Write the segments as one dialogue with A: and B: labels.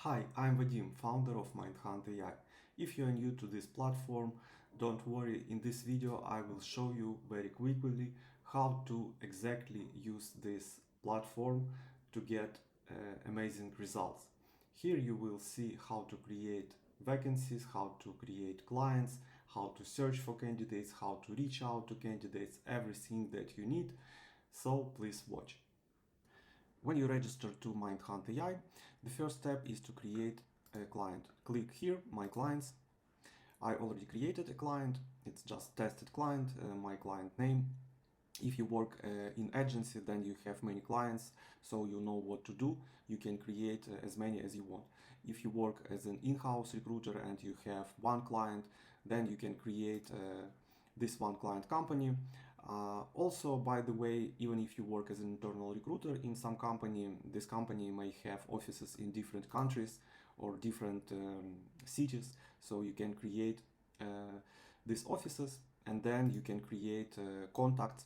A: Hi, I'm Vadim, founder of MindHunt AI. If you are new to this platform, don't worry, in this video I will show you very quickly how to exactly use this platform to get amazing results. Here you will see how to create vacancies, how to create clients, how to search for candidates, how to reach out to candidates, everything that you need. So please watch. When you register to MindHunt AI, the first step is to create a client. Click here, My Clients. I already created a client. It's just tested client, my client name. If you work in agency, then you have many clients, so you know what to do. You can create as many as you want. If you work as an in-house recruiter and you have one client, then you can create this one client company. Also, by the way, even if you work as an internal recruiter in some company, this company may have offices in different countries or different cities. So you can create these offices, and then you can create contacts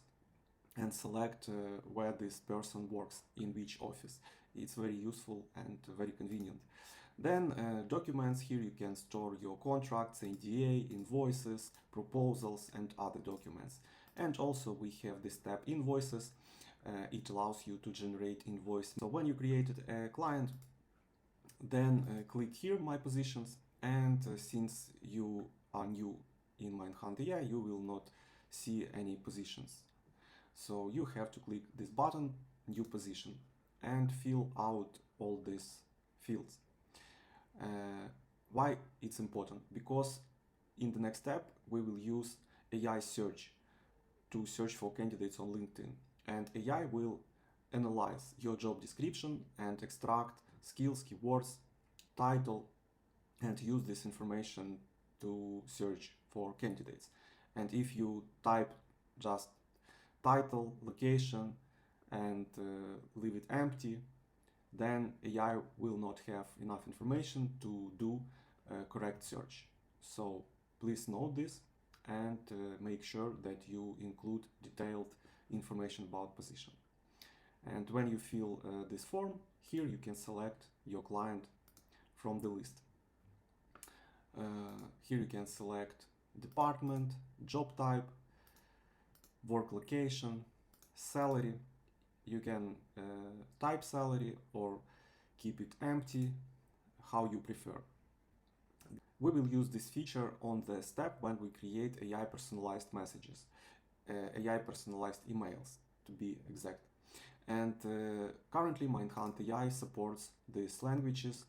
A: and select where this person works, in which office. It's very useful and very convenient. Then documents, here you can store your contracts, NDA, invoices, proposals and other documents. And also we have this tab invoices. It allows you to generate invoice. So when you created a client, then click here, My Positions, and since you are new in MindHunt AI, you will not see any positions. So you have to click this button, New Position, and fill out all these fields. Why it's important? Because in the next step we will use AI search to search for candidates on LinkedIn, and AI will analyze your job description and extract skills, keywords, title, and use this information to search for candidates. And if you type just title, location, and leave it empty, then AI will not have enough information to do a correct search. So please note this and make sure that you include detailed information about position. And when you fill this form, here you can select your client from the list. Here you can select department, job type, work location, salary. You can type salary or keep it empty, how you prefer. We will use this feature on the step when we create AI personalized messages, AI personalized emails to be exact. And currently MindHunt AI supports these languages,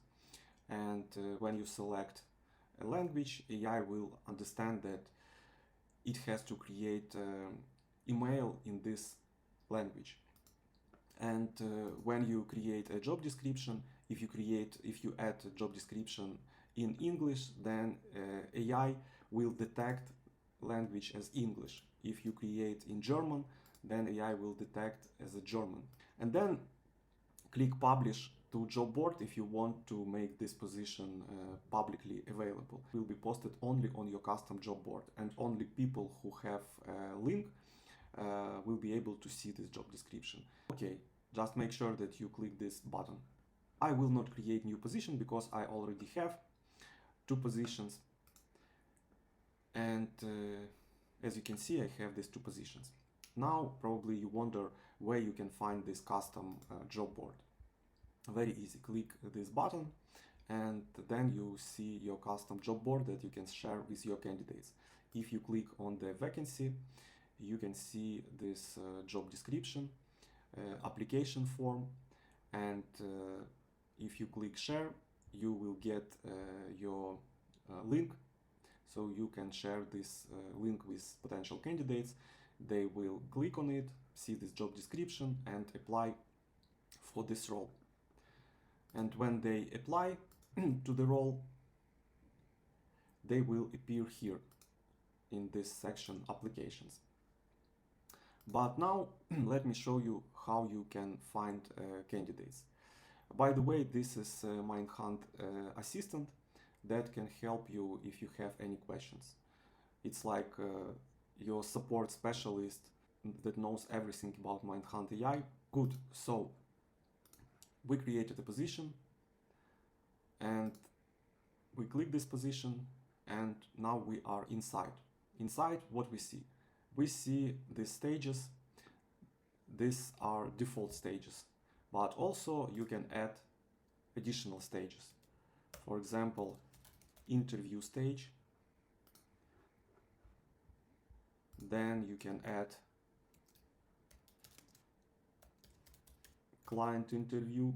A: and when you select a language, AI will understand that it has to create email in this language. And when you create a job description, if you add a job description in English, then AI will detect language as English. If you create in German, then AI will detect as a German. And then click publish to job board if you want to make this position publicly available. It will be posted only on your custom job board, and only people who have a link will be able to see this job description. Okay, just make sure that you click this button. I will not create new position because I already have two positions, and as you can see, I have these two positions. Now probably you wonder where you can find this custom job board. Very easy, click this button and then you see your custom job board that you can share with your candidates. If you click on the vacancy, you can see this job description, application form, and if you click share, you will get your link, so you can share this link with potential candidates. They will click on it, see this job description and apply for this role. And when they apply to the role, they will appear here in this section, applications. But now let me show you how you can find candidates. By the way, this is MindHunt Assistant that can help you if you have any questions. It's like your support specialist that knows everything about MindHunt AI. Good, so we created a position. and we click this position, and now we are inside. Inside, what we see? We see the stages. These are default stages, but also you can add additional stages. For example, interview stage. Then you can add client interview.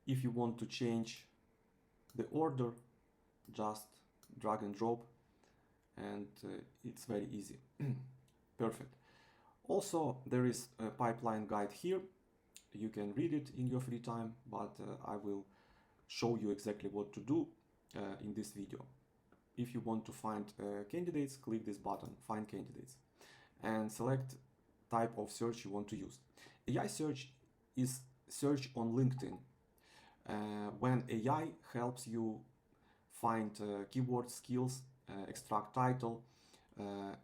A: If you want to change the order, just drag and drop, and it's very easy. Perfect. Also, there is a pipeline guide here. You can read it in your free time, but I will show you exactly what to do in this video. If you want to find candidates, click this button, Find Candidates, and select type of search you want to use. AI search is search on LinkedIn. When AI helps you find keyword skills, extract title,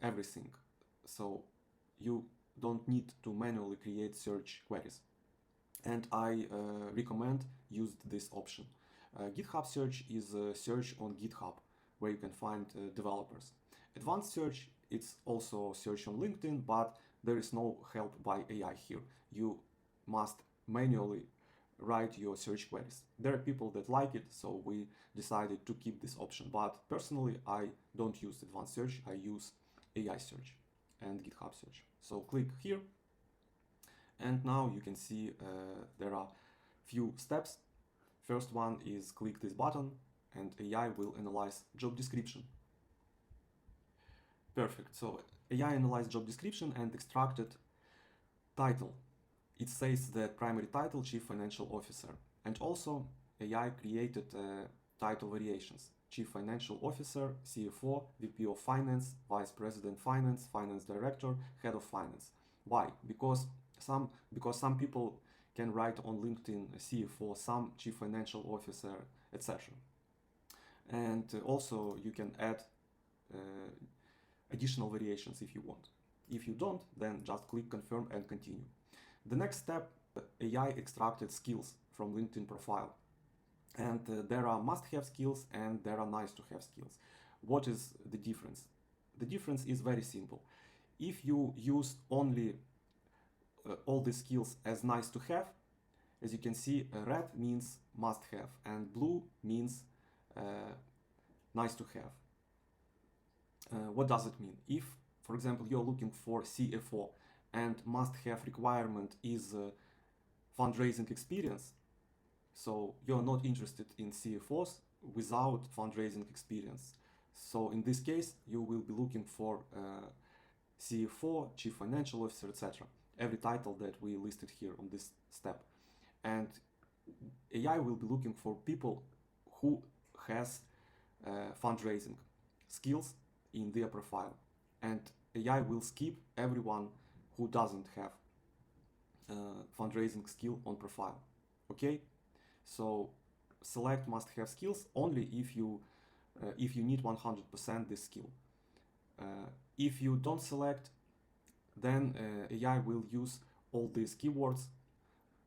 A: everything. So you don't need to manually create search queries. And I recommend use this option. GitHub search is a search on GitHub where you can find developers. Advanced search, it's also search on LinkedIn, but there is no help by AI here. You must manually write your search queries. There are people that like it, so we decided to keep this option. But personally, I don't use advanced search. I use AI search and GitHub search. So click here, and now you can see there are few steps. First one is click this button, and AI will analyze job description. Perfect. So AI analyzed job description and extracted title. It says that primary title, Chief Financial Officer. And also AI created title variations. Chief Financial Officer, CFO, VP of Finance, Vice President Finance, Finance Director, Head of Finance. Why? Because some people can write on LinkedIn CFO, some Chief Financial Officer, etc. And also you can add additional variations if you want. If you don't, then just click confirm and continue. The next step, AI extracted skills from LinkedIn profile. And there are must-have skills and there are nice-to-have skills. What is the difference? The difference is very simple. If you use only all the skills as nice-to-have, as you can see, red means must-have and blue means nice-to-have. What does it mean? If, for example, you're looking for CFO and must-have requirement is fundraising experience, so you're not interested in CFOs without fundraising experience. So in this case, you will be looking for CFO, Chief Financial Officer, etc. Every title that we listed here on this step. And AI will be looking for people who has fundraising skills in their profile. And AI will skip everyone who doesn't have fundraising skill on profile. Okay, so select must-have skills only if you need 100% this skill. If you don't select, then AI will use all these keywords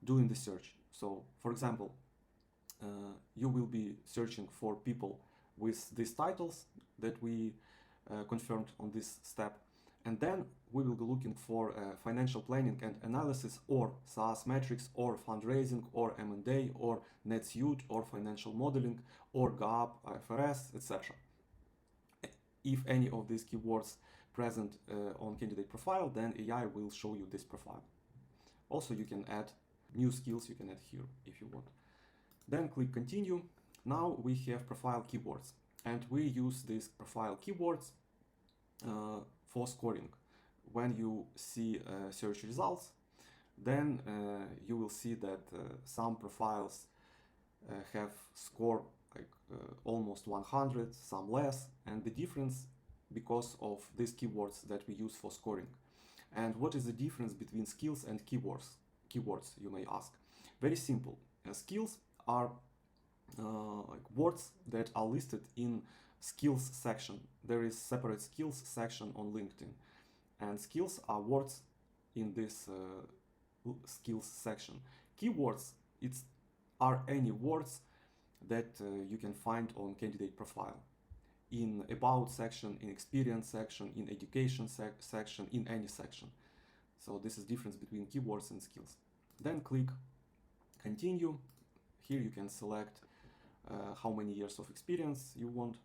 A: doing the search. So, for example, you will be searching for people with these titles that we confirmed on this step. And then we will be looking for financial planning and analysis, or SaaS metrics, or fundraising, or M&A, or NetSuite, or financial modeling, or GAAP, IFRS, etc. If any of these keywords present on candidate profile, then AI will show you this profile. Also, you can add new skills, you can add here if you want. Then click continue. Now we have profile keywords, and we use these profile keywords for scoring. When you see search results, then you will see that some profiles have score like almost 100, some less, and the difference because of these keywords that we use for scoring. And what is the difference between skills and keywords? Keywords, you may ask. Very simple. Skills are like words that are listed in skills section. There is separate skills section on LinkedIn, and skills are words in this skills section. Keywords, it's are any words that you can find on candidate profile, in about section, in experience section, in education section, in any section. So this is difference between keywords and skills. Then click continue. Here you can select how many years of experience you want.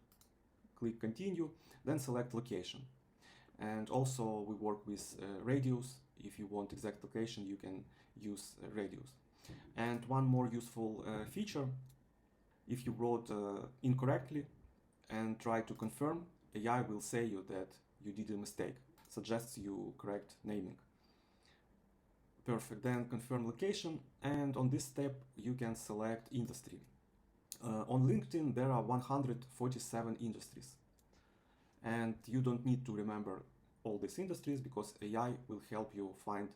A: Click continue, then select location. And also we work with radius. If you want exact location, you can use radius. And one more useful feature, if you wrote incorrectly and try to confirm, AI will say you that you did a mistake, suggests you correct naming. Perfect, then confirm location, and on this step you can select industry. On LinkedIn there are 147 industries, and you don't need to remember all these industries because AI will help you find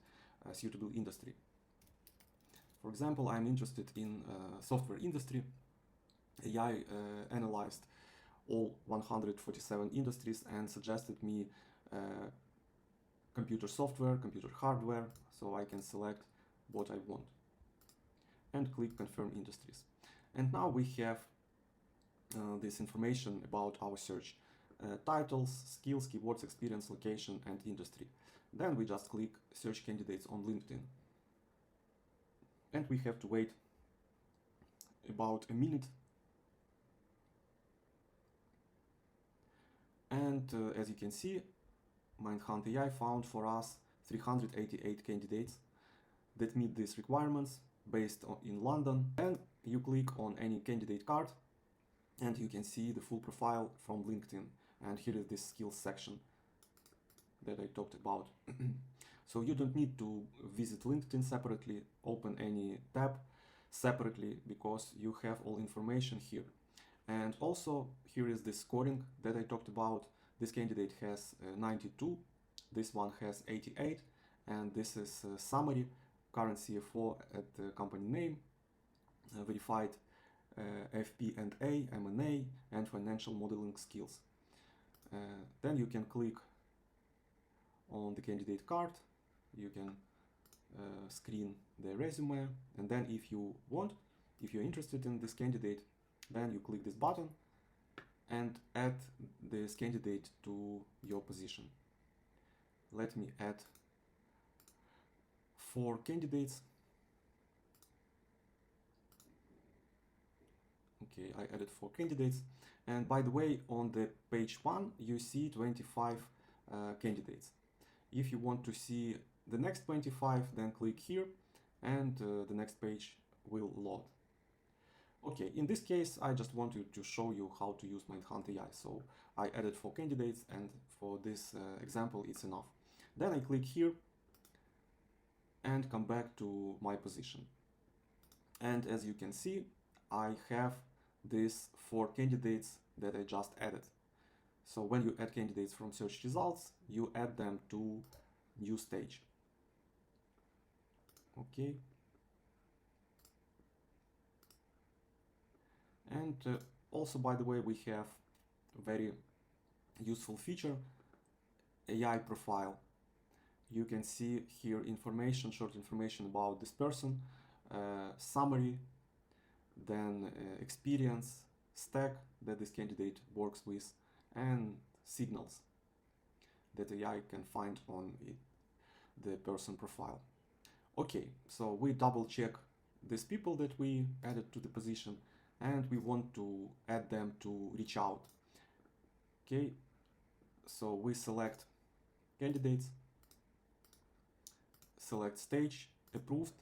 A: a suitable industry. For example, I'm interested in software industry. AI analyzed all 147 industries and suggested me computer software, computer hardware, so I can select what I want and click confirm industries. And now we have this information about our search. Titles, skills, keywords, experience, location, and industry. Then we just click search candidates on LinkedIn. And we have to wait about a minute. And as you can see, MindHunt AI found for us 388 candidates that meet these requirements based in London. And you click on any candidate card and you can see the full profile from LinkedIn. And here is this skills section that I talked about. So you don't need to visit LinkedIn separately, open any tab separately, because you have all information here. And also here is the scoring that I talked about. This candidate has 92, this one has 88, and this is a summary, current CFO at the company name, verified FP&A, M&A, and financial modeling skills. Then you can click on the candidate card, you can screen the resume, and then if you want, if you're interested in this candidate, then you click this button and add this candidate to your position. Let me add 4 candidates. Okay, I added 4 candidates. And by the way, on the page 1, you see 25 candidates. If you want to see the next 25, then click here and the next page will load. Okay, in this case, I just wanted to show you how to use MindHunt AI. So I added 4 candidates, and for this example, it's enough. Then I click here and come back to my position. And as you can see, I have these 4 candidates that I just added. So when you add candidates from search results, you add them to new stage. Okay. And also, by the way, we have a very useful feature, AI profile. You can see here information, short information about this person, summary, then experience, stack that this candidate works with, and signals that AI can find on the person profile. Okay, so we double check these people that we added to the position, and we want to add them to reach out. Okay, so we select candidates, select stage, approved,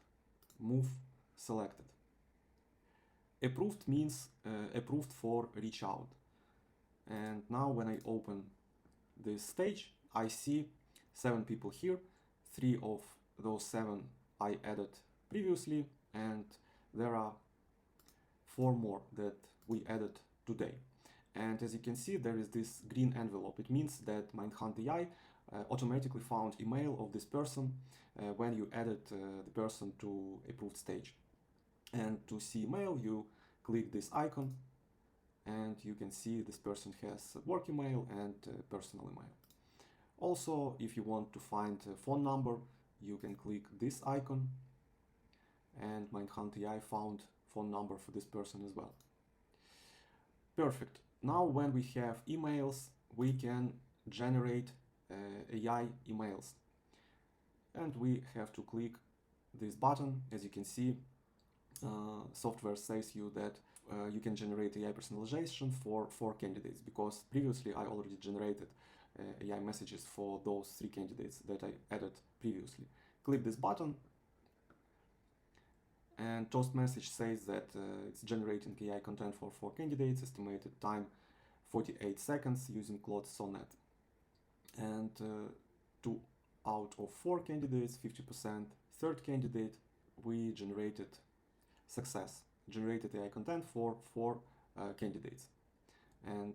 A: move, selected. Approved means approved for reach out. And now when I open this stage, I see 7 people here. 3 of those 7 I added previously, and there are 4 more that we added today. And as you can see, there is this green envelope. It means that MindHunt AI automatically found email of this person when you added the person to approved stage. And to see email, you click this icon, and you can see this person has work email and personal email. Also, if you want to find a phone number, you can click this icon, and MindHunt AI found phone number for this person as well. Perfect. Now when we have emails, we can generate AI emails. And we have to click this button. As you can see, software says you that you can generate AI personalization for 4 candidates, because previously I already generated AI messages for those 3 candidates that I added previously. Click this button, and toast message says that it's generating AI content for 4 candidates, estimated time 48 seconds using Claude Sonnet. And 2 out of 4 candidates, 50%. Third candidate, we generated generated AI content for 4 candidates. And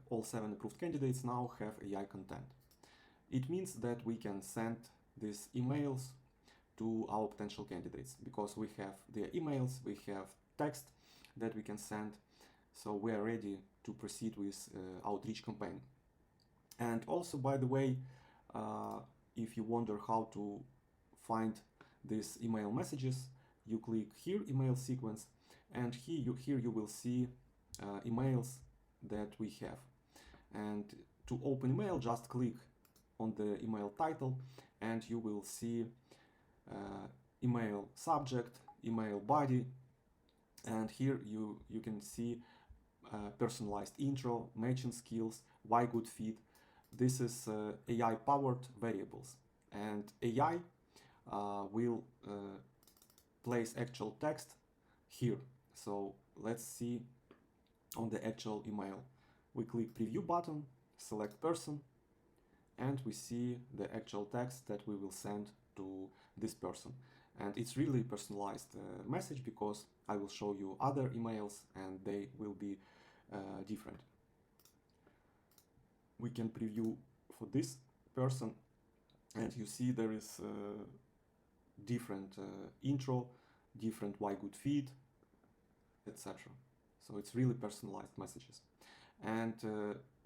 A: all 7 approved candidates now have AI content. It means that we can send these emails to our potential candidates, because we have their emails, we have text that we can send, so we are ready to proceed with outreach campaign. And also, by the way, if you wonder how to find these email messages, you click here, email sequence, and here you will see emails that we have. And to open email, just click on the email title, and you will see email subject, email body, and here you can see personalized intro, matching skills, why good fit. This is AI powered variables, and AI will place actual text here. So let's see on the actual email. We click preview button, select person, and we see the actual text that we will send to this person. And it's really personalized message, because I will show you other emails and they will be different. We can preview for this person, and you see there is different intro, different why good fit, etc. So it's really personalized messages. And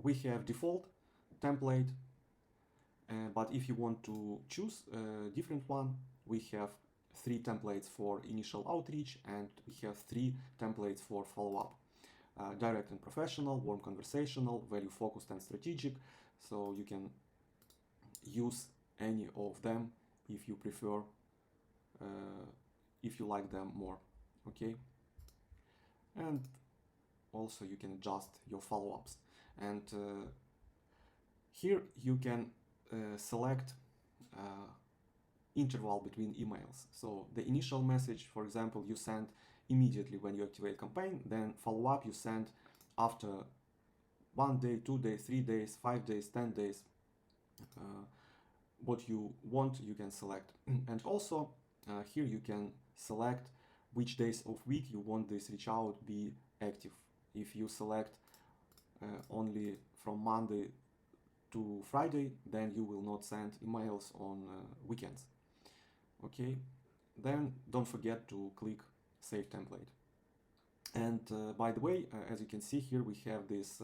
A: we have default template, but if you want to choose a different one, we have 3 templates for initial outreach, and we have 3 templates for follow-up. Direct and professional, warm conversational, value focused and strategic. So you can use any of them if you prefer, if you like them more. Okay. And also you can adjust your follow-ups. And here you can select interval between emails. So the initial message, for example, you send immediately when you activate campaign, then follow-up you send after 1 day, 2 days, 3 days, 5 days, 10 days. What you want, you can select. And also here you can select which days of week you want this reach out be active. If you select only from Monday to Friday, then you will not send emails on weekends. Okay, then don't forget to click Save Template. And by the way, as you can see here, we have this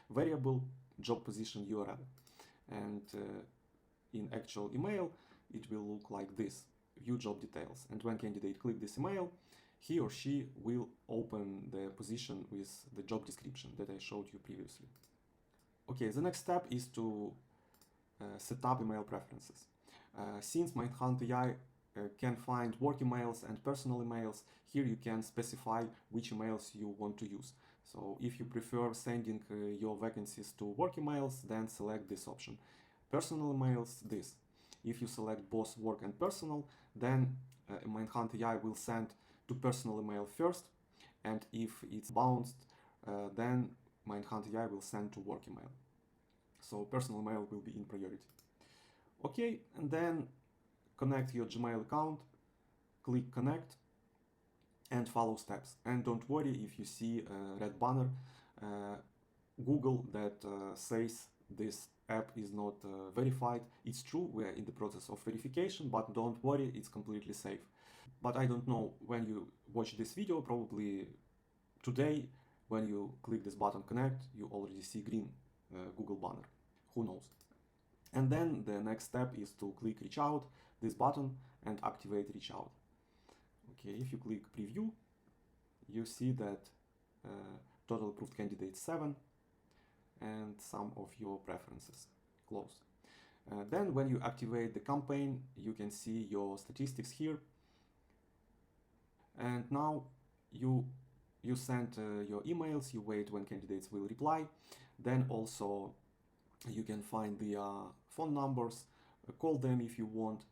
A: variable job position URL. And in actual email, it will look like this: view job details. And when candidate click this email, he or she will open the position with the job description that I showed you previously. Okay, the next step is to set up email preferences. Since MindHunt AI can find work emails and personal emails, here you can specify which emails you want to use. So if you prefer sending your vacancies to work emails, then select this option. Personal emails, this. If you select both work and personal, then MindHunt AI will send to personal email first, and if it's bounced, then MindHunt AI will send to work email. So personal email will be in priority. Okay, and then connect your Gmail account, click connect, and follow steps. And don't worry if you see a red banner, Google that says this app is not verified. It's true, we're in the process of verification, but don't worry, it's completely safe. But I don't know when you watch this video, probably today, when you click this button connect, you already see green Google banner. Who knows? And then the next step is to click reach out, this button, and activate reach out. Okay, if you click preview, you see that total approved candidates 7 and some of your preferences closed. Then when you activate the campaign, you can see your statistics here. And now you send your emails, you wait when candidates will reply. Then also you can find the phone numbers, call them if you want.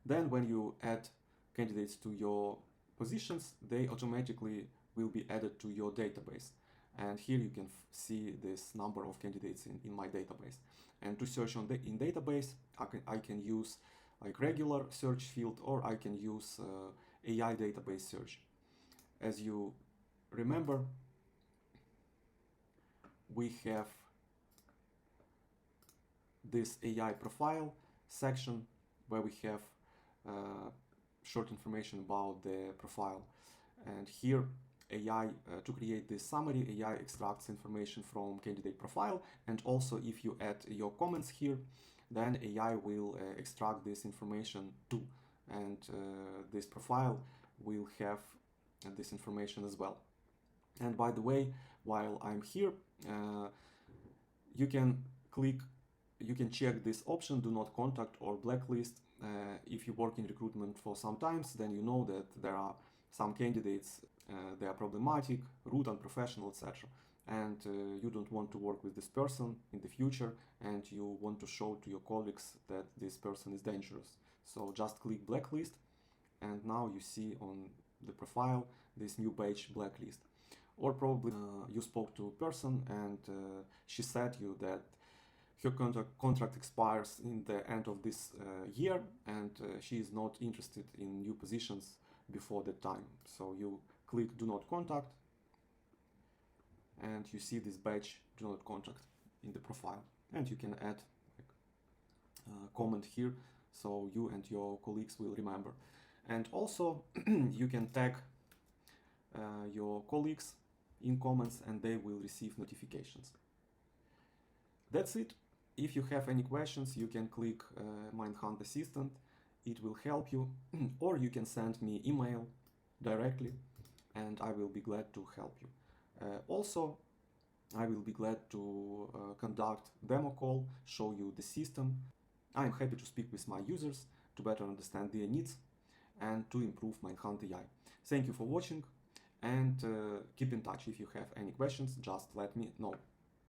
A: Then when you add candidates to your positions, they automatically will be added to your database. And here you can see this number of candidates in my database. And to search in database, I can use like regular search field, or I can use AI database search. As you remember, we have this AI profile section where we have short information about the profile. And here AI, to create this summary, AI extracts information from candidate profile. And also if you add your comments here, then AI will extract this information too. And this profile will have this information as well. And by the way, while I'm here, you can check this option, do not contact or blacklist. If you work in recruitment for some times, then you know that there are some candidates, they are problematic, rude, unprofessional, etc. And you don't want to work with this person in the future, and you want to show to your colleagues that this person is dangerous. So just click blacklist, and now you see on the profile this new badge blacklist. Or probably you spoke to a person and she said you that her contract expires in the end of this year, and she is not interested in new positions before that time. So you click do not contact, and you see this badge do not contact in the profile. And you can add a comment here so you and your colleagues will remember. And also you can tag your colleagues in comments, and they will receive notifications. That's it. If you have any questions, you can click MindHunt Assistant. It will help you, or you can send me email directly, and I will be glad to help you. Also, I will be glad to conduct demo call, show you the system. I'm happy to speak with my users to better understand their needs and to improve MindHunt AI. Thank you for watching, and keep in touch. If you have any questions, just let me know.